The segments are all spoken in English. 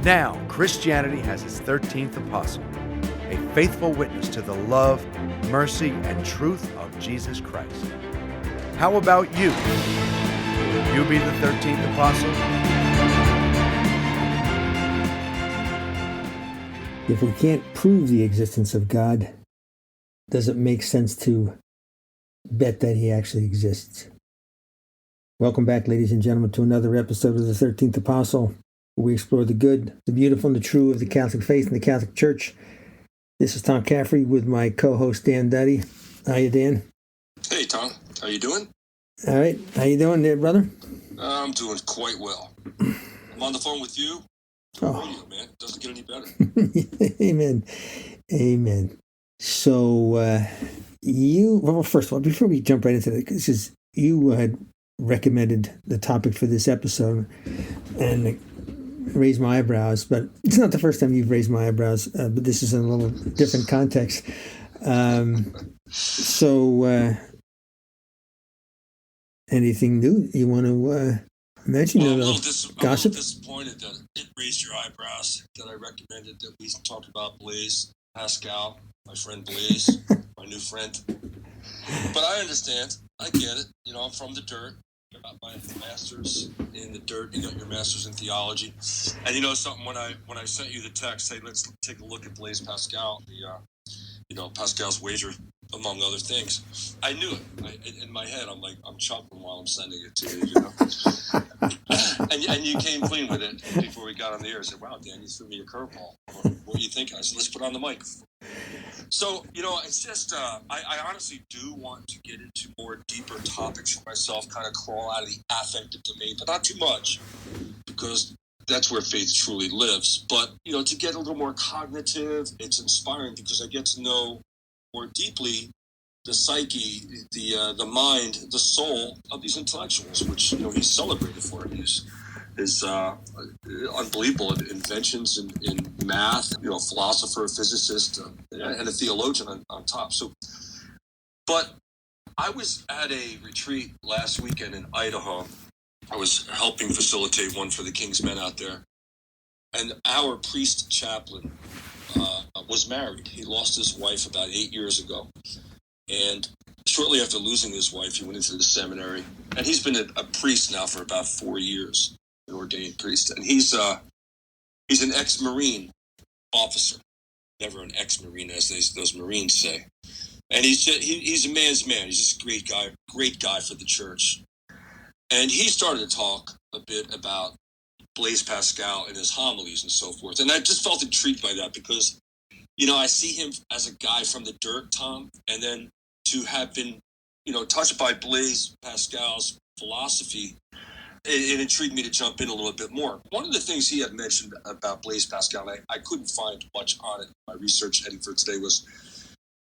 Now, Christianity has its 13th apostle, a faithful witness to the love, mercy, and truth of Jesus Christ. How about you? Will you be the 13th apostle? If we can't prove the existence of God, does it make sense to bet that he actually exists? Welcome back, ladies and gentlemen, to another episode of the 13th Apostle, where we explore the good, the beautiful, and the true of the Catholic faith and the Catholic Church. This is Tom Caffrey with my co-host, Dan Duddy. How you, Dan? Hey, Tom. How you doing? All right. How you doing there, brother? I'm doing quite well. I'm on the phone with you. Radio, man. Doesn't get any better. Amen. Amen. So, well, first of all, before we jump right into that, because you had recommended the topic for this episode and raised my eyebrows, but it's not the first time you've raised my eyebrows, but this is in a little different context. Anything new you want to mention? Well, I'm a little gossip? Disappointed that it raised your eyebrows that I recommended that we talk about Blaise Pascal, my friend Blaise, my new friend. But I understand. I get it. You know, I'm from the dirt. I got my master's in the dirt. You got your master's in theology. And you know something, when I sent you the text, hey, let's take a look at Blaise Pascal, Pascal's wager, among other things. I knew it. In my head, I'm chuckling while I'm sending it to you, you know. and you came clean with it before we got on the air. I said, wow, Dan, you threw me a curveball. What do you think? I said, let's put on the mic. So, you know, it's just, I honestly do want to get into more deeper topics for myself, kind of crawl out of the affective domain, but not too much, because that's where faith truly lives. But, you know, to get a little more cognitive, it's inspiring because I get to know more deeply the psyche, the mind, the soul of these intellectuals, which, you know, he's celebrated for. His unbelievable inventions in math, you know, philosopher, physicist, and a theologian on top. So, but I was at a retreat last weekend in Idaho. I was helping facilitate one for the King's Men out there. And our priest chaplain was married. He lost his wife about 8 years ago. And shortly after losing his wife, he went into the seminary. And he's been a priest now for about 4 years. An ordained priest, and he's an ex-Marine officer, never an ex-Marine as those Marines say, and he's a man's man. He's just a great guy for the church, and he started to talk a bit about Blaise Pascal and his homilies and so forth, and I just felt intrigued by that because, you know, I see him as a guy from the dirt, Tom, and then to have been, you know, touched by Blaise Pascal's philosophy. It intrigued me to jump in a little bit more. One of the things he had mentioned about Blaise Pascal, and I couldn't find much on it in my research heading for today, was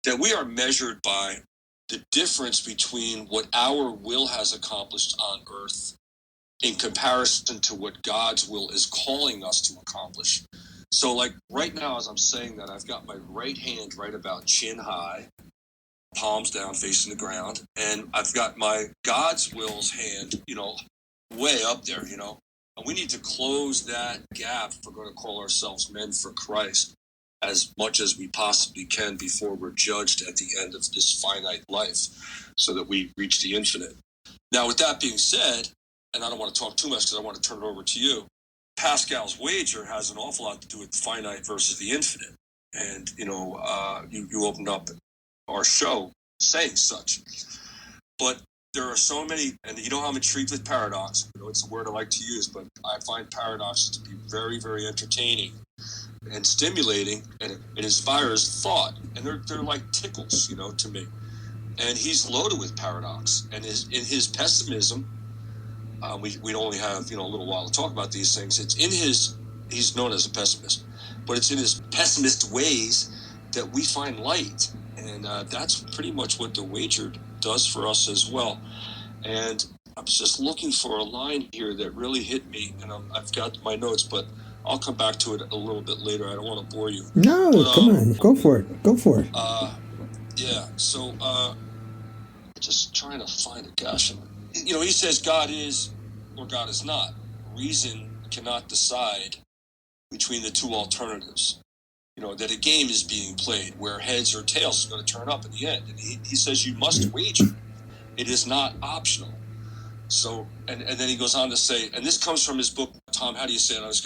that we are measured by the difference between what our will has accomplished on earth in comparison to what God's will is calling us to accomplish. So, like right now, as I'm saying that, I've got my right hand right about chin high, palms down facing the ground, and I've got my God's will's hand, you know, way up there, you know, and we need to close that gap if we're going to call ourselves men for Christ as much as we possibly can before we're judged at the end of this finite life, so that we reach the infinite. Now, with that being said, and I don't want to talk too much because I want to turn it over to you, Pascal's wager has an awful lot to do with the finite versus the infinite, and you know, you opened up our show saying such, but there are so many, and you know how I'm intrigued with paradox. You know, it's a word I like to use, but I find paradoxes to be very, very entertaining and stimulating, and it inspires thought. And they're like tickles, you know, to me. And he's loaded with paradox. And in his pessimism, we only have, you know, a little while to talk about these things. He's known as a pessimist, but it's in his pessimist ways that we find light. And that's pretty much what the wager does for us as well. And I was just looking for a line here that really hit me, and I've got my notes, but I'll come back to it a little bit later. I don't want to bore you. No, but, come on, go for it. Yeah. So just trying to find it. Gosh, he says God is or God is not. Reason cannot decide between the two alternatives. That a game is being played where heads or tails is going to turn up in the end. And he says you must wager. It is not optional. So, and then he goes on to say, and this comes from his book, Tom, how do you say it? It's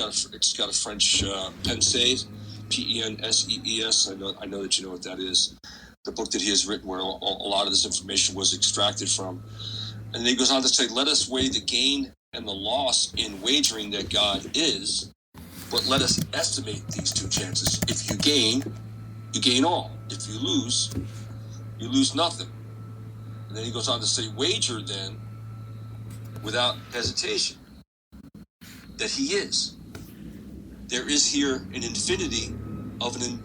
got a French Pensees, Pensees. I know that you know what that is. The book that he has written where a lot of this information was extracted from. And then he goes on to say, let us weigh the gain and the loss in wagering that God is, but let us estimate these two chances. If you gain, you gain all. If you lose nothing. And then he goes on to say, wager then, without hesitation, that he is. There is here an infinity of an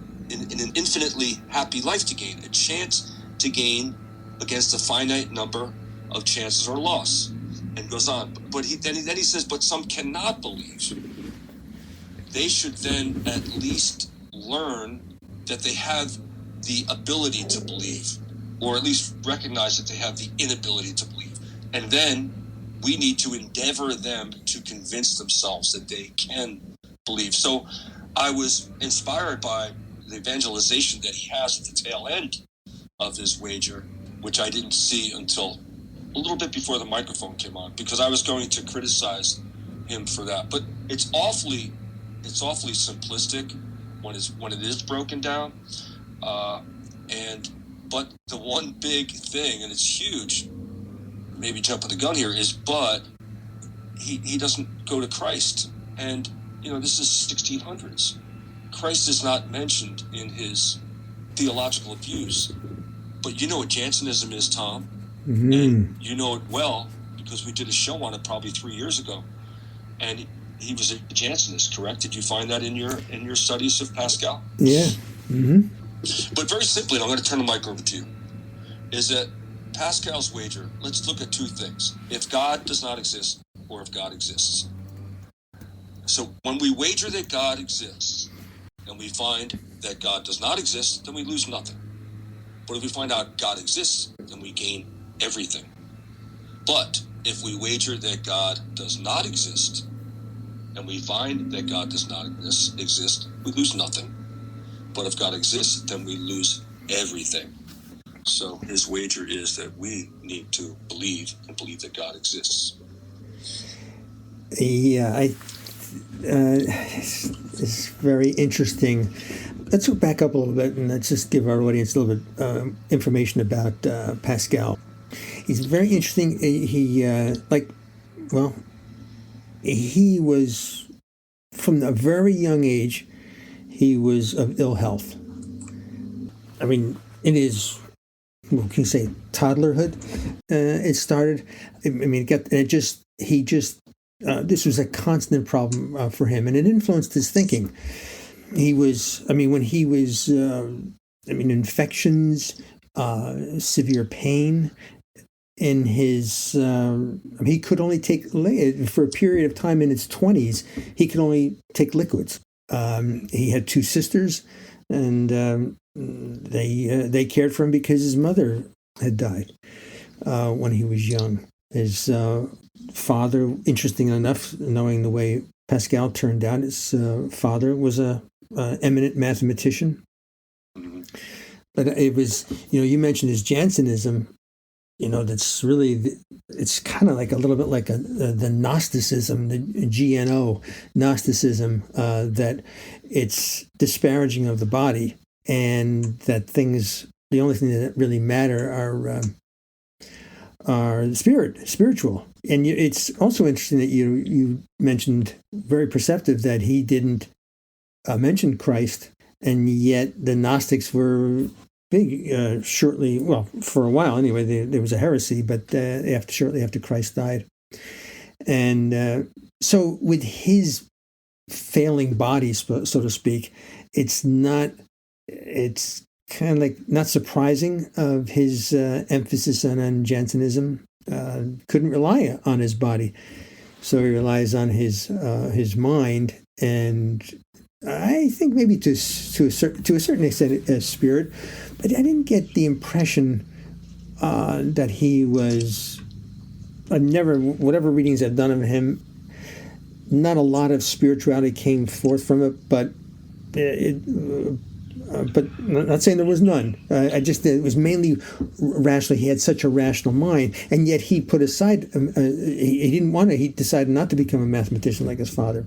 infinitely happy life to gain, a chance to gain against a finite number of chances or loss. And goes on. But then he says, but some cannot believe. They should then at least learn that they have the ability to believe, or at least recognize that they have the inability to believe. And then we need to endeavor them to convince themselves that they can believe. So I was inspired by the evangelization that he has at the tail end of his wager, which I didn't see until a little bit before the microphone came on, because I was going to criticize him for that. But it's awfully simplistic when it is broken down. But the one big thing, and it's huge, maybe jumping the gun here, is but he doesn't go to Christ. And, this is 1600s. Christ is not mentioned in his theological views. But you know what Jansenism is, Tom. Mm-hmm. And you know it well because we did a show on it probably 3 years ago. And he was a Jansenist, correct? Did you find that in your studies of Pascal? Yeah. Mm-hmm. But very simply, and I'm going to turn the mic over to you, is that Pascal's wager, let's look at two things. If God does not exist, or if God exists. So when we wager that God exists, and we find that God does not exist, then we lose nothing. But if we find out God exists, then we gain everything. But if we wager that God does not exist, and we find that God does not exist, we lose nothing. But if God exists, then we lose everything. So his wager is that we need to believe and believe that God exists. Yeah, it's very interesting. Let's go back up a little bit and let's just give our audience a little bit information about Pascal. He's very interesting. He was, from a very young age, he was of ill health. I mean, in his, what can you say, toddlerhood, it started. This was a constant problem for him, and it influenced his thinking. Infections, severe pain. In his, he could only take, for a period of time in his 20s, he could only take liquids. He had two sisters, and they cared for him because his mother had died when he was young. His father, interesting enough, knowing the way Pascal turned out, his father was a eminent mathematician. But it was, you mentioned his Jansenism. That's really, it's kind of like a little bit like the Gnosticism, the GNO Gnosticism, that it's disparaging of the body, and that the only thing that really matter are spiritual. And it's also interesting that you mentioned, very perceptive, that he didn't mention Christ, and yet the Gnostics were big for a while anyway. There was a heresy, but shortly after Christ died. And so with his failing body, so to speak, it's kind of like not surprising of his emphasis on Jansenism. Couldn't rely on his body, so he relies on his mind, and I think maybe to a certain extent spirit. But I didn't get the impression that he was. I've never, whatever readings I've done of him, not a lot of spirituality came forth from it, but but I'm not saying there was none. It was mainly rational. He had such a rational mind, and yet he put aside. He didn't want to. He decided not to become a mathematician like his father.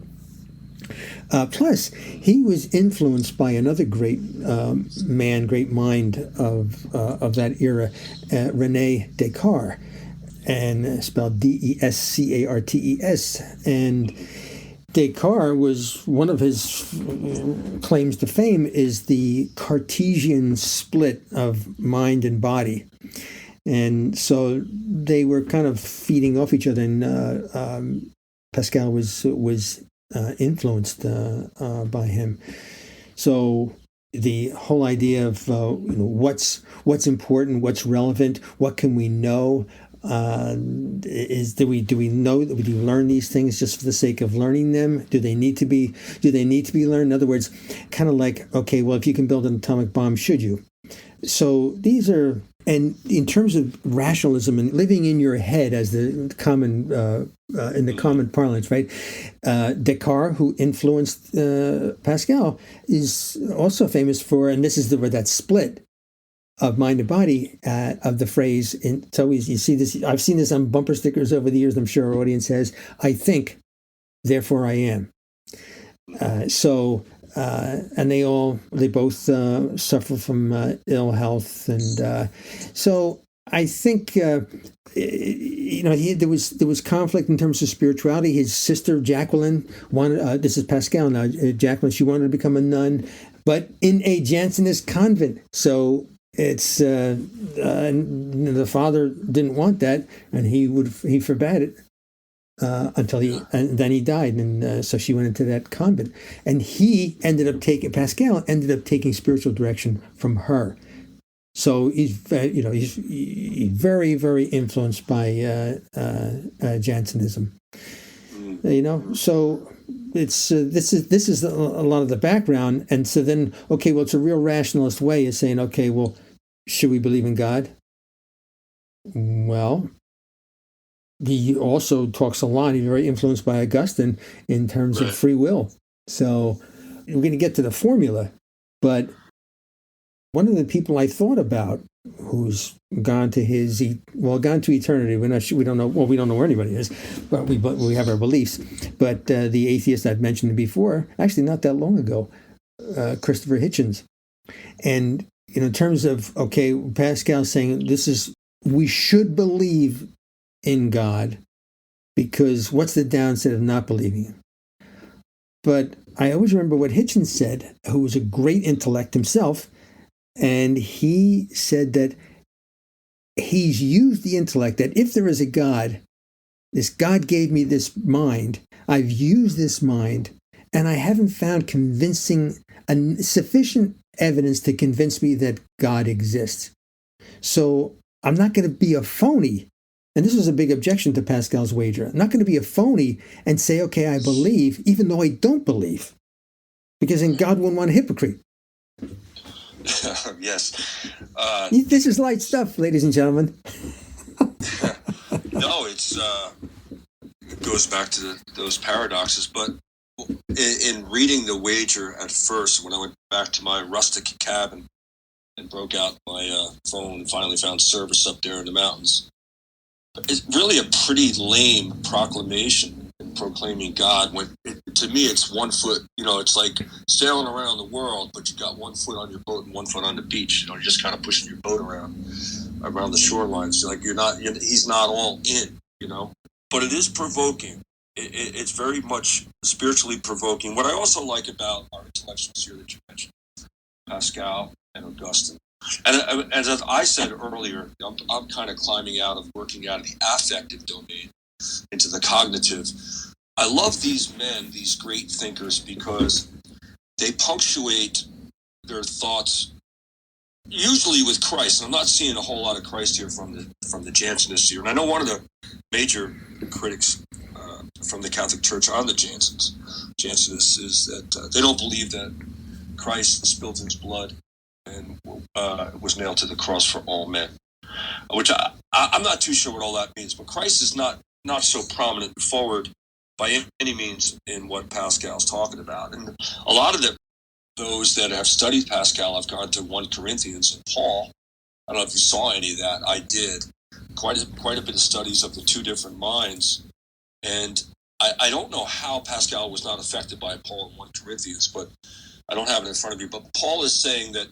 Plus, he was influenced by another great man, great mind of that era, Rene Descartes, and spelled Descartes. And Descartes was, one of his claims to fame is the Cartesian split of mind and body. And so they were kind of feeding off each other, and Pascal was influenced by him. So the whole idea of what's important, what's relevant, what can we know, do we learn these things just for the sake of learning them? Do they need to be learned? In other words, kind of like, okay, well, if you can build an atomic bomb, should you? So these are, and in terms of rationalism and living in your head, as the common in the common parlance, right? Descartes, who influenced Pascal, is also famous for, and this is that split of mind and body, of the phrase. It's always, you see this. I've seen this on bumper stickers over the years. I'm sure our audience has. I think, therefore I am. And they both suffer from ill health, and so I think there was conflict in terms of spirituality. His sister Jacqueline wanted. This is Pascal now. Jacqueline, she wanted to become a nun, but in a Jansenist convent. So it's the father didn't want that, and he forbade it. And then he died, and so she went into that convent, and Pascal ended up taking spiritual direction from her. So he's very, very influenced by Jansenism. So it's this is a lot of the background, and so then it's a real rationalist way of saying, okay, well, should we believe in God? Well, he also talks a lot. He's very influenced by Augustine in terms of free will. So we're going to get to the formula, but one of the people I thought about who's gone to eternity. We don't know. Well, we don't know where anybody is, but we have our beliefs. But the atheist I've mentioned before, actually not that long ago, Christopher Hitchens, and in terms of Pascal saying we should believe in God, because what's the downside of not believing him? But I always remember what Hitchens said, who was a great intellect himself, and he said that he's used the intellect, that if there is a God, this God gave me this mind, I've used this mind, and I haven't found sufficient evidence to convince me that God exists. So I'm not going to be a phony. And this was a big objection to Pascal's wager. I'm not going to be a phony and say, okay, I believe, even though I don't believe. Because then God wouldn't want a hypocrite. Yes. This is light stuff, ladies and gentlemen. No, it goes back to those paradoxes. But in reading the wager at first, when I went back to my rustic cabin and broke out my phone and finally found service up there in the mountains, it's really a pretty lame proclamation in proclaiming God. To me, it's 1 foot. It's like sailing around the world, but you got 1 foot on your boat and 1 foot on the beach. You're just kind of pushing your boat around the shoreline. So like he's not all in. But it is provoking. It's very much spiritually provoking. What I also like about our intellectuals here that you mentioned, Pascal and Augustine. And as I said earlier, I'm kind of working out of the affective domain into the cognitive. I love these men, these great thinkers, because they punctuate their thoughts usually with Christ. And I'm not seeing a whole lot of Christ here from the Jansenists here. And I know one of the major critics from the Catholic Church on the Jansenists is that they don't believe that Christ spilled his blood and was nailed to the cross for all men. which I'm not too sure what all that means. But Christ is not so prominent forward by any means in what Pascal's talking about. And a lot of those that have studied Pascal have gone to 1 Corinthians and Paul. I don't know if you saw any of that. I did. Quite a bit of studies of the two different minds. And I don't know how Pascal was not affected by Paul in 1 Corinthians, but I don't have it in front of me. But Paul is saying that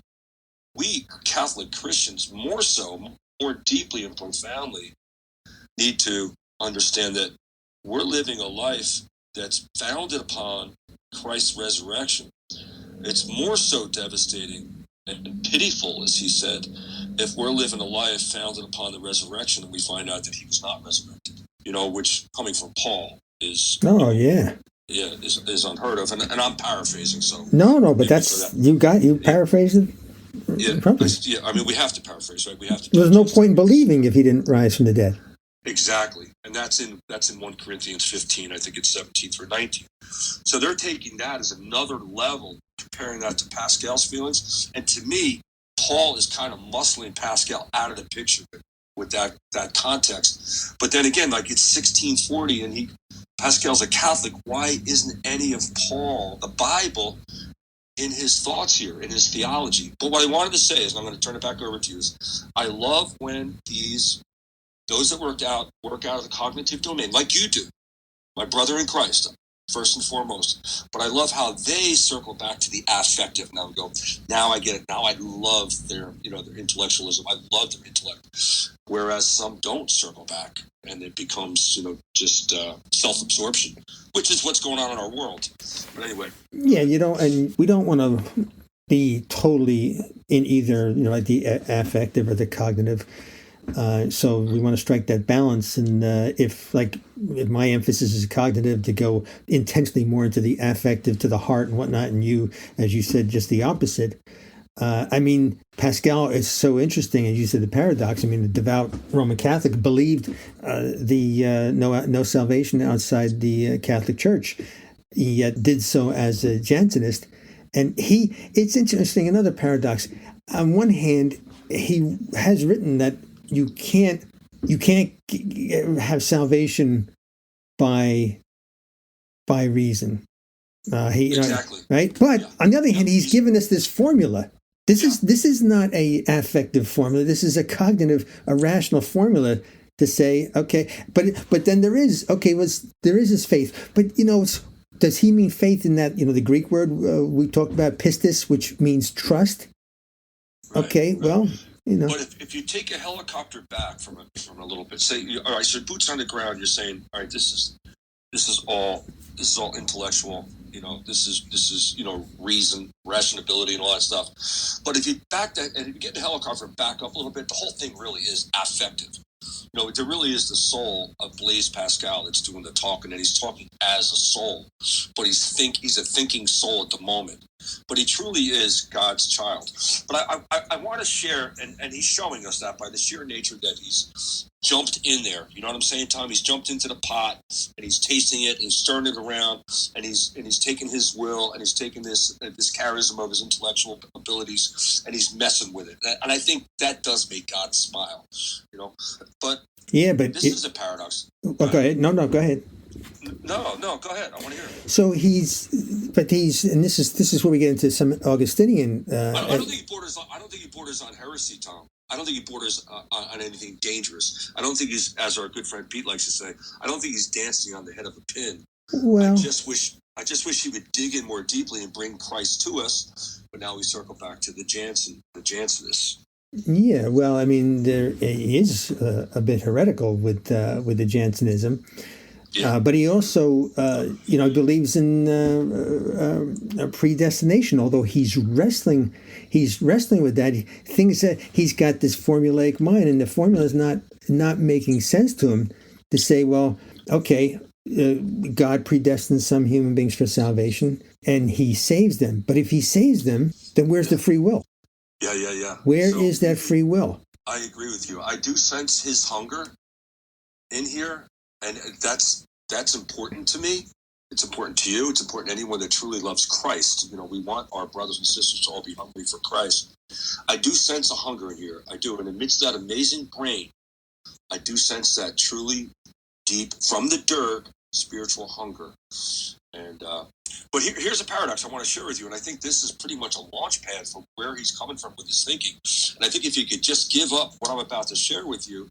we Catholic Christians more deeply and profoundly need to understand that we're living a life that's founded upon Christ's resurrection. It's more so devastating and pitiful, as he said, if we're living a life founded upon the resurrection and we find out that he was not resurrected. Which coming from Paul is is unheard of, and I'm paraphrasing. So no, but that's you paraphrased it. Yeah, I mean, we have to paraphrase, right? We have to. There's no point in believing if he didn't rise from the dead. Exactly, and that's in 1 Corinthians 15. I think it's 17 through 19. So they're taking that as another level, comparing that to Pascal's feelings. And to me, Paul is kind of muscling Pascal out of the picture with that context. But then again, like it's 1640, and Pascal's a Catholic. Why isn't any of Paul, the Bible, in his thoughts here, in his theology? But what I wanted to say is, and I'm going to turn it back over to you, is I love when those that work out of the cognitive domain, like you do, my brother in Christ, first and foremost. But I love how they circle back to the affective now and go, now I get it. Now I love their intellectualism. I love their intellect. Whereas some don't circle back, and it becomes, just self-absorption, which is what's going on in our world. But anyway. Yeah, and we don't want to be totally in either, like the affective or the cognitive. So we want to strike that balance. And if my emphasis is cognitive, to go intentionally more into the affective, to the heart and whatnot, and you, as you said, just the opposite. I mean, Pascal is so interesting, as you said, the paradox. I mean, the devout Roman Catholic believed no salvation outside the Catholic Church. He yet did so as a Jansenist. And it's interesting, another paradox. On one hand, he has written that you can't have salvation by reason. Exactly. Right? But on the other hand, he's given us this formula. This is not a affective formula. This is a cognitive, a rational formula to say, okay, but then there is his faith. But does he mean faith in that, the Greek word we talked about, pistis, which means trust? Right, okay, right. Well, But if you take a helicopter back from a little bit, say, all right, so boots on the ground, you're saying, all right, this is all intellectual. This is reason, rationality, and all that stuff. But if you back that, and if you get the helicopter back up a little bit, the whole thing really is affective. There really is the soul of Blaise Pascal that's doing the talking, and he's talking as a soul. But he's a thinking soul at the moment. But he truly is God's child. But I want to share, and he's showing us that by the sheer nature that he's jumped in there. You know what I'm saying, Tom? He's jumped into the pot, and he's tasting it, and he's stirring it around, and he's taking his will, and he's taking this charisma of his intellectual abilities, and he's messing with it. And I think that does make God smile, But this is a paradox. Go ahead. No, go ahead. No, go ahead. I want to hear it. So and this is where we get into some Augustinian. I don't think he borders on heresy, Tom. I don't think he borders on anything dangerous. I don't think he's, as our good friend Pete likes to say, I don't think he's dancing on the head of a pin. Well, I just wish he would dig in more deeply and bring Christ to us. But now we circle back to the Jansenists. Yeah, well, I mean, he is a bit heretical with the Jansenism. Yeah. But he also, believes in predestination. Although he's wrestling with that. He thinks that he's got this formulaic mind, and the formula is not making sense to him. To say, well, okay, God predestines some human beings for salvation, and He saves them. But if He saves them, then where's the free will? Yeah. Where is that free will? I agree with you. I do sense his hunger in here, and that's important to me. It's important to you. It's important to anyone that truly loves Christ. We want our brothers and sisters to all be hungry for Christ. I do sense a hunger in here. I do. And amidst that amazing brain, I do sense that truly deep, from the dirt, spiritual hunger. And but here's a paradox I want to share with you, and I think this is pretty much a launch pad for where he's coming from with his thinking. And I think if he could just give up what I'm about to share with you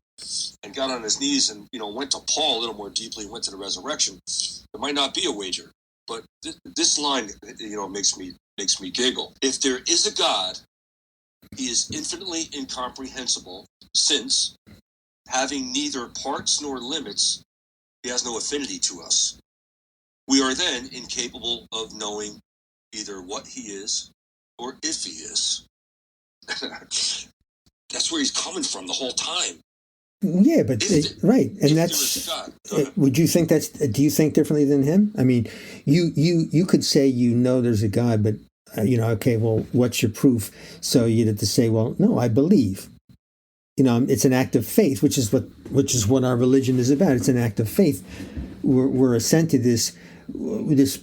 and got on his knees and went to Paul a little more deeply, went to the resurrection, it might not be a wager. But this line, makes me giggle. If there is a God, he is infinitely incomprehensible, since having neither parts nor limits, he has no affinity to us. We are then incapable of knowing either what he is or if he is. That's where he's coming from the whole time. Yeah, but right, and that's. Would you think that's? Do you think differently than him? I mean, you could say there's a God, but okay, well, what's your proof? So you'd have to say, well, no, I believe. It's an act of faith, which is what our religion is about. It's an act of faith. We're assent to this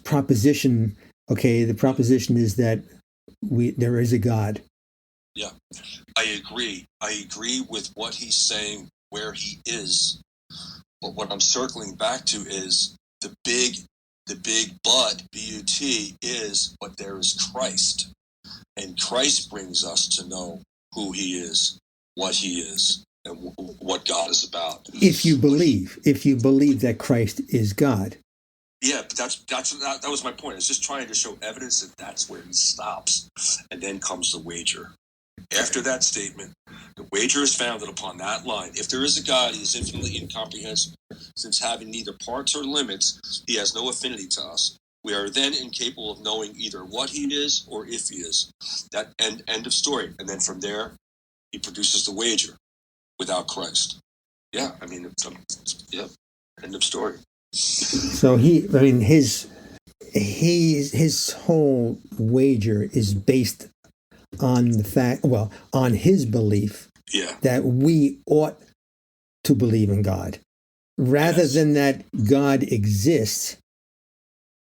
proposition. Okay, the proposition is that there is a God. Yeah, I agree. I agree with what he's saying, where he is. But what I'm circling back to is the big but, B-U-T, is, but there is Christ. And Christ brings us to know who he is, what he is, and what God is about. If you believe that Christ is God. Yeah, but that was my point. It's just trying to show evidence that that's where he stops. And then comes the wager. After that statement, the wager is founded upon that line. If there is a God, he is infinitely incomprehensible, since having neither parts or limits, he has no affinity to us. We are then incapable of knowing either what he is or if he is. That end of story. And then from there, he produces the wager without Christ. Yeah, I mean, end of story. So his whole wager is based on on his belief that we ought to believe in God, rather than that God exists.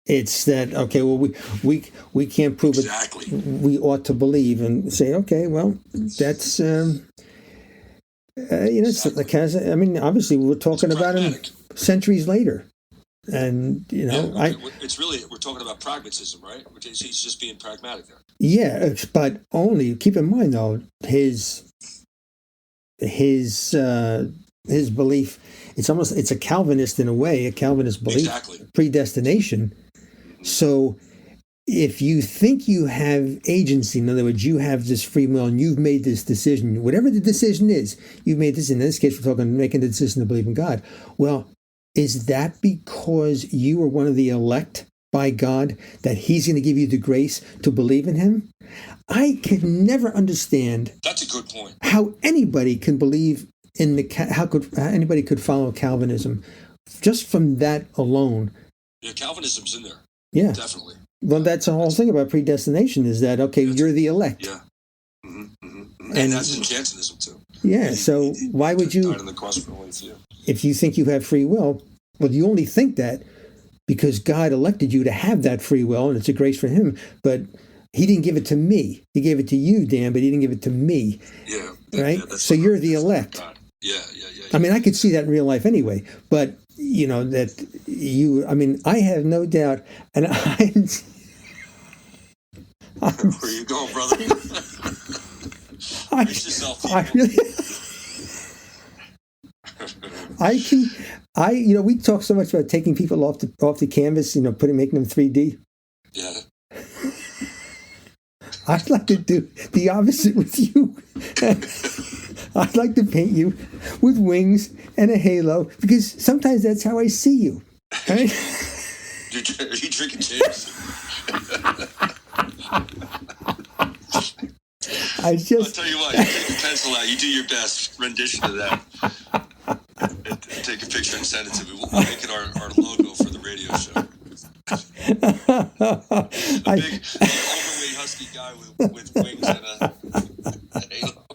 It's that, okay, well, we can't prove exactly. it. We ought to believe and say, okay, well, that's exactly. I mean, obviously, we're talking about him centuries later. And, it's really, we're talking about pragmatism, right? He's just being pragmatic there. Yeah, but only, keep in mind, though, his belief, it's a Calvinist in a way, a Calvinist belief, exactly. Predestination. So if you think you have agency, in other words, you have this free will and you've made this decision, whatever the decision is, you've made this, in this case, we're talking making the decision to believe in God. Well, is that because you are one of the elect by God, that he's going to give you the grace to believe in him? I can never understand. That's a good point. How anybody can believe in how anybody could follow Calvinism just from that alone. Yeah, Calvinism's in there. Yeah, definitely. Well, that's the whole thing about predestination, is that, okay, you're the elect. Yeah. And that's in Jansenism too. Yeah, so why would you, died on the cross for only few. If you think you have free will, well, you only think that because God elected you to have that free will, and it's a grace for him, but he didn't give it to me. He gave it to you, Dan, but he didn't give it to me. Yeah. Right? So you're the elect. Yeah. I mean, I could see that in real life anyway, but, I have no doubt, and where are you going, brother? Brace yourself, we talk so much about taking people off the canvas, making them 3D. Yeah. I'd like to do the opposite with you. I'd like to paint you with wings and a halo, because sometimes that's how I see you. Right? Are you drinking James? I'll tell you what, you take a pencil out, you do your best rendition of that. And take a picture and send it to me. We'll make it our logo for the radio show. A big overweight husky guy with wings and a halo.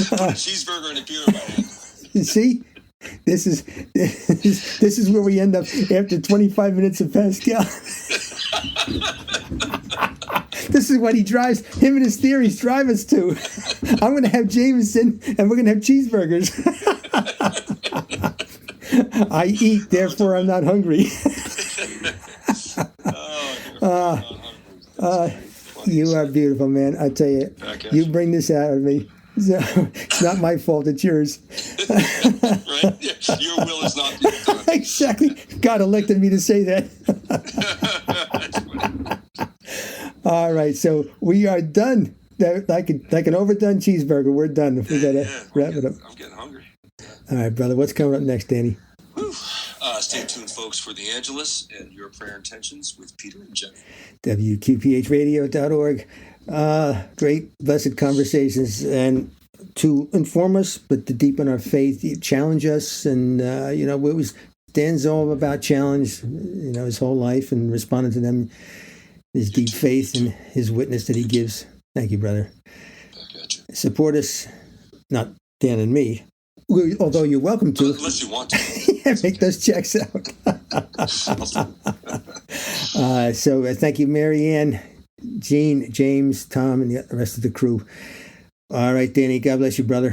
Put a cheeseburger and a beer in my hand. You see? This is where we end up after 25 minutes of Pascal. This is what he drives. Him and his theories drive us to. I'm going to have Jameson, and we're going to have cheeseburgers. I eat, therefore I'm not hungry. You are beautiful, man. I tell you, you bring this out of me. So it's not my fault, it's yours. Right? Yeah. Your will is not being done. Exactly. God elected me to say that. All right, so we are done. Like an overdone cheeseburger, we're done. We got to wrap it up. I'm getting hungry. All right, brother. What's coming up next, Danny? Stay tuned, folks, for the Angelus and Your Prayer Intentions with Peter and Jenny. WQPHradio.org. Great, blessed conversations, and to inform us, but to deepen our faith, challenge us, and it was Dan's all about challenge, his whole life, and responding to them, his deep faith and his witness that he gives. Thank you, brother. I got you. Support us, not Dan and me, although you're welcome to. Unless you want to. Yeah, make those checks out. So thank you, Mary Ann, Gene, James, Tom, and the rest of the crew. All right, Danny, God bless you, brother.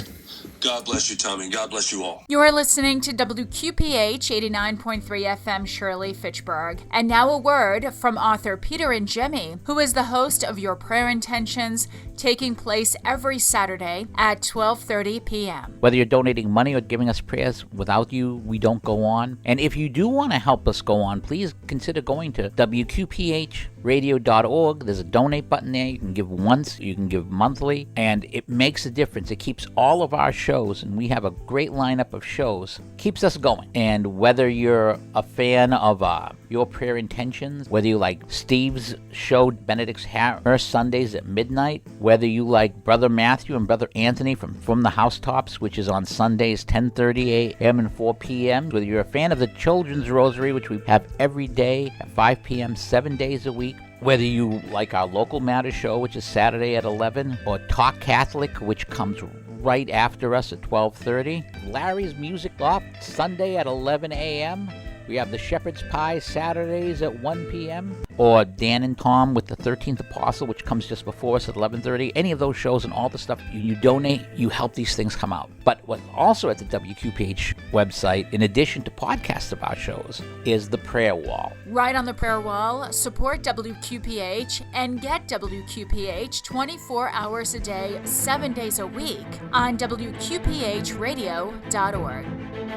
God bless you, Tommy, and God bless you all. You are listening to WQPH 89.3 FM Shirley, Fitchburg. And now a word from author Peter and Jemmy, who is the host of Your Prayer Intentions, taking place every Saturday at 12:30 p.m. Whether you're donating money or giving us prayers, without you, we don't go on. And if you do want to help us go on, please consider going to WQPHradio.org. There's a donate button there. You can give once, you can give monthly, and it makes a difference. It keeps all of our shows, and we have a great lineup of shows, keeps us going. And whether you're a fan of Your Prayer Intentions, whether you like Steve's show, Benedict's Harris Sundays at midnight, whether you like Brother Matthew and Brother Anthony from the Housetops, which is on Sundays 10:30 a.m. and 4 p.m., whether you're a fan of the Children's Rosary, which we have every day at 5 p.m., 7 days a week, whether you like our Local Matters show, which is Saturday at 11, or Talk Catholic, which comes right after us at 12:30, Larry's Music Loft, Sunday at 11 a.m., we have the Shepherd's Pie Saturdays at 1 p.m. Or Dan and Tom with the 13th Apostle, which comes just before us at 11:30. Any of those shows and all the stuff you donate, you help these things come out. But what also at the WQPH website, in addition to podcasts of our shows, is the prayer wall. Right on the prayer wall, support WQPH and get WQPH 24 hours a day, 7 days a week on WQPHradio.org.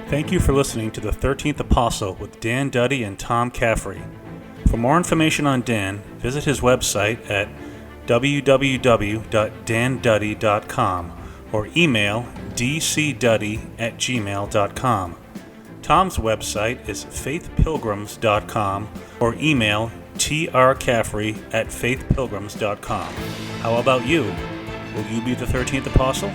Thank you for listening to the 13th Apostle with Dan Duddy and Tom Caffrey. For more information on Dan, visit his website at www.danduddy.com or email dcduddy@gmail.com. Tom's website is faithpilgrims.com or email trcaffrey@faithpilgrims.com. How about you? Will you be the 13th Apostle?